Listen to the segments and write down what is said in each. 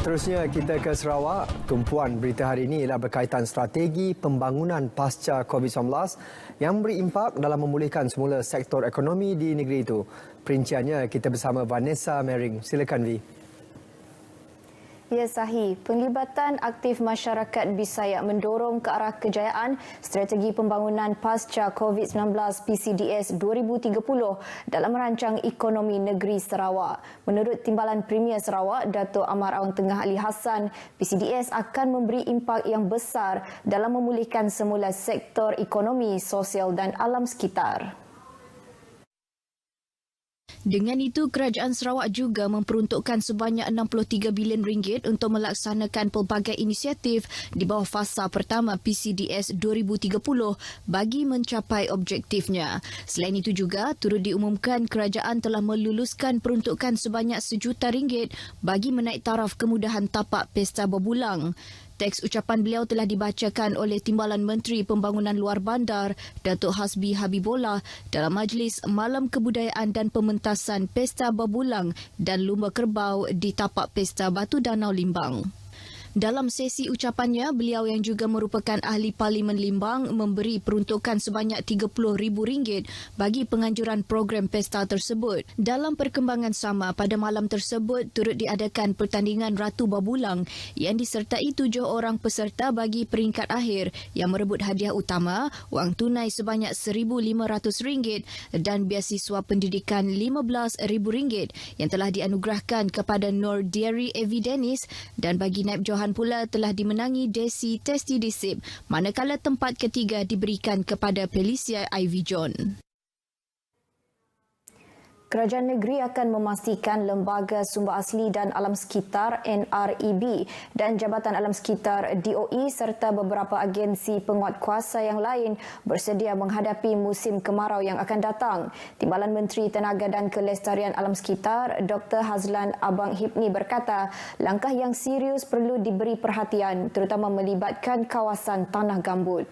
Seterusnya kita ke Sarawak. Tumpuan berita hari ini ialah berkaitan strategi pembangunan pasca COVID-19 yang memberi impak dalam memulihkan semula sektor ekonomi di negeri itu. Perinciannya kita bersama Vanessa Mering. Silakan Vi. Ya, Sahih. Penglibatan aktif masyarakat Bisaya mendorong ke arah kejayaan strategi pembangunan pasca COVID-19 PCDS 2030 dalam merancang ekonomi negeri Sarawak. Menurut Timbalan Premier Sarawak, Dato' Amar Awang Tengah Ali Hassan, PCDS akan memberi impak yang besar dalam memulihkan semula sektor ekonomi, sosial dan alam sekitar. Dengan itu, Kerajaan Sarawak juga memperuntukkan sebanyak RM63 bilion untuk melaksanakan pelbagai inisiatif di bawah fasa pertama PCDS 2030 bagi mencapai objektifnya. Selain itu juga, turut diumumkan kerajaan telah meluluskan peruntukan sebanyak RM1 juta bagi menaik taraf kemudahan tapak pesta berbulang. Teks ucapan beliau telah dibacakan oleh Timbalan Menteri Pembangunan Luar Bandar, Datuk Hasbi Habibullah dalam Majlis Malam Kebudayaan dan Pementasan Pesta Berbulang dan Lumba Kerbau di tapak Pesta Batu Danau Limbang. Dalam sesi ucapannya, beliau yang juga merupakan ahli Parlimen Limbang memberi peruntukan sebanyak RM30,000 bagi penganjuran program pesta tersebut. Dalam perkembangan sama, pada malam tersebut turut diadakan pertandingan Ratu Berbulang yang disertai 7 orang peserta bagi peringkat akhir yang merebut hadiah utama, wang tunai sebanyak RM1,500 dan biasiswa pendidikan RM15,000 yang telah dianugerahkan kepada Nur Diary Evidenis, dan bagi naib Johan pula telah dimenangi Desi Testi Disip, manakala tempat ketiga diberikan kepada Felicia Ivy John. Kerajaan negeri akan memastikan Lembaga Sumber Asli dan Alam Sekitar NREB dan Jabatan Alam Sekitar DOE serta beberapa agensi penguatkuasa yang lain bersedia menghadapi musim kemarau yang akan datang. Timbalan Menteri Tenaga dan Kelestarian Alam Sekitar Dr. Hazlan Abang Hipni berkata, langkah yang serius perlu diberi perhatian terutama melibatkan kawasan tanah gambut.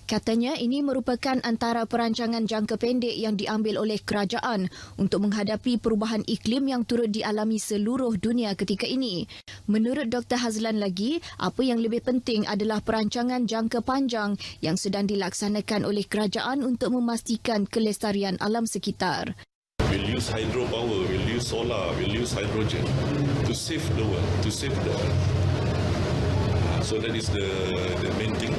Katanya ini merupakan antara perancangan jangka pendek yang diambil oleh kerajaan untuk menghadapi perubahan iklim yang turut dialami seluruh dunia ketika ini. Menurut Dr. Hazlan lagi, apa yang lebih penting adalah perancangan jangka panjang yang sedang dilaksanakan oleh kerajaan untuk memastikan kelestarian alam sekitar. We'll use hydropower, we'll use solar, we'll use hydrogen to save the world, to save the earth. So that is the main thing.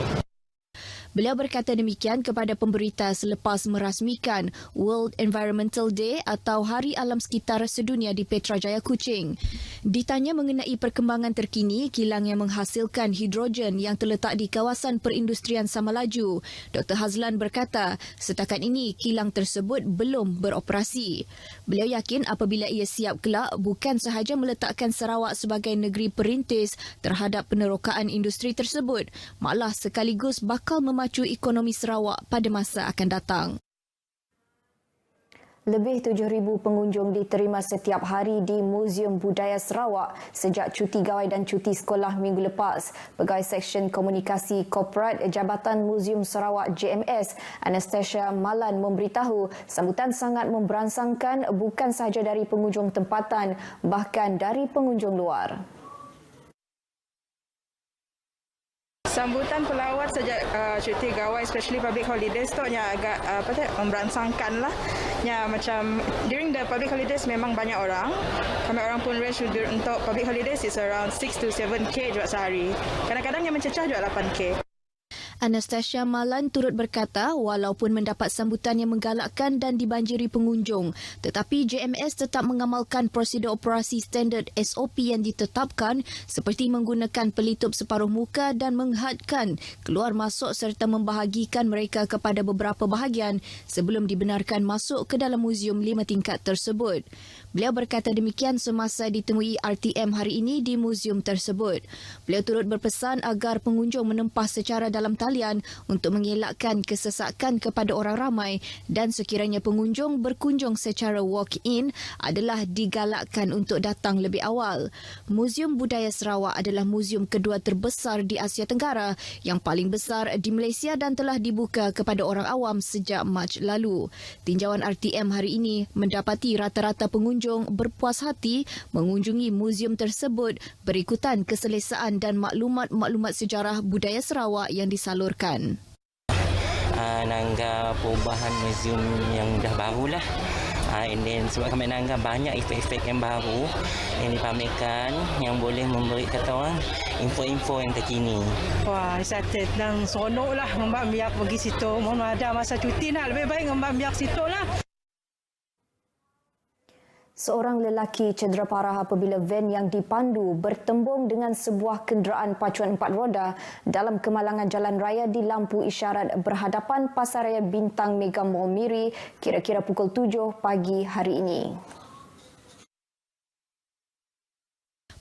Beliau berkata demikian kepada pemberita selepas merasmikan World Environmental Day atau Hari Alam Sekitar Sedunia di Petrajaya Kuching. Ditanya mengenai perkembangan terkini kilang yang menghasilkan hidrogen yang terletak di kawasan perindustrian Samalaju, Dr. Hazlan berkata setakat ini kilang tersebut belum beroperasi. Beliau yakin apabila ia siap kelak, bukan sahaja meletakkan Sarawak sebagai negeri perintis terhadap penerokaan industri tersebut, malah sekaligus bakal memacu ekonomi Sarawak pada masa akan datang. Lebih 7,000 pengunjung diterima setiap hari di Muzium Budaya Sarawak sejak cuti gawai dan cuti sekolah minggu lepas. Pegawai Seksyen Komunikasi Korporat Jabatan Muzium Sarawak JMS, Anastasia Malan memberitahu sambutan sangat memberangsangkan bukan sahaja dari pengunjung tempatan, bahkan dari pengunjung luar. Sambutan pelawat sejak cuti gawai, especially public holidays tu agak memberangsangkan lah. Macam during the public holidays memang banyak orang. Kami orang pun range untuk public holidays is around 6 to 7K juga sehari. Kadang-kadang yang mencecah juga 8K. Anastasia Malan turut berkata walaupun mendapat sambutan yang menggalakkan dan dibanjiri pengunjung, tetapi JMS tetap mengamalkan prosedur operasi standard SOP yang ditetapkan seperti menggunakan pelitup separuh muka dan menghadkan keluar masuk serta membahagikan mereka kepada beberapa bahagian sebelum dibenarkan masuk ke dalam muzium 5 tingkat tersebut. Beliau berkata demikian semasa ditemui RTM hari ini di muzium tersebut. Beliau turut berpesan agar pengunjung menempah secara dalam talian untuk mengelakkan kesesakan kepada orang ramai dan sekiranya pengunjung berkunjung secara walk-in adalah digalakkan untuk datang lebih awal. Muzium Budaya Sarawak adalah muzium kedua terbesar di Asia Tenggara yang paling besar di Malaysia dan telah dibuka kepada orang awam sejak Mac lalu. Tinjauan RTM hari ini mendapati rata-rata pengunjung pengunjung berpuas hati mengunjungi muzium tersebut berikutan keselesaan dan maklumat-maklumat sejarah budaya Sarawak yang disalurkan. Nangga perubahan muzium yang dah barulah. And then sebab kami nanggap banyak efek-efek yang baru yang dipamerkan yang boleh memberi kata orang info-info yang terkini. Wah, excited dan seronok lah Mbak Miak pergi situ. Mohon ada masa cuti nak lebih baik Mbak Miak situ lah. Seorang lelaki cedera parah apabila van yang dipandu bertembung dengan sebuah kenderaan pacuan 4 roda dalam kemalangan jalan raya di lampu isyarat berhadapan Pasaraya Bintang Mega Mall Miri kira-kira pukul 7 pagi hari ini.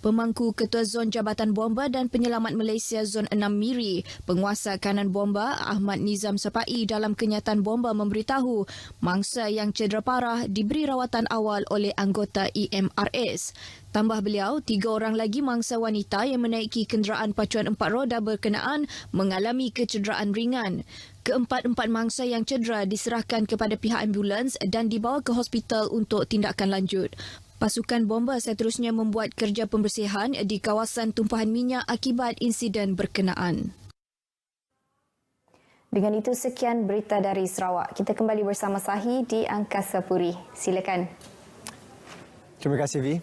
Pemangku Ketua Zon Jabatan Bomba dan Penyelamat Malaysia Zon 6 Miri, Penguasa Kanan Bomba Ahmad Nizam Sepai dalam kenyataan bomba memberitahu mangsa yang cedera parah diberi rawatan awal oleh anggota EMRS. Tambah beliau, 3 orang lagi mangsa wanita yang menaiki kenderaan pacuan 4 roda berkenaan mengalami kecederaan ringan. Keempat-empat mangsa yang cedera diserahkan kepada pihak ambulans dan dibawa ke hospital untuk tindakan lanjut. Pasukan bomba seterusnya membuat kerja pembersihan di kawasan tumpahan minyak akibat insiden berkenaan. Dengan itu, sekian berita dari Sarawak. Kita kembali bersama Sahi di Angkasa Puri. Silakan. Terima kasih, Vi.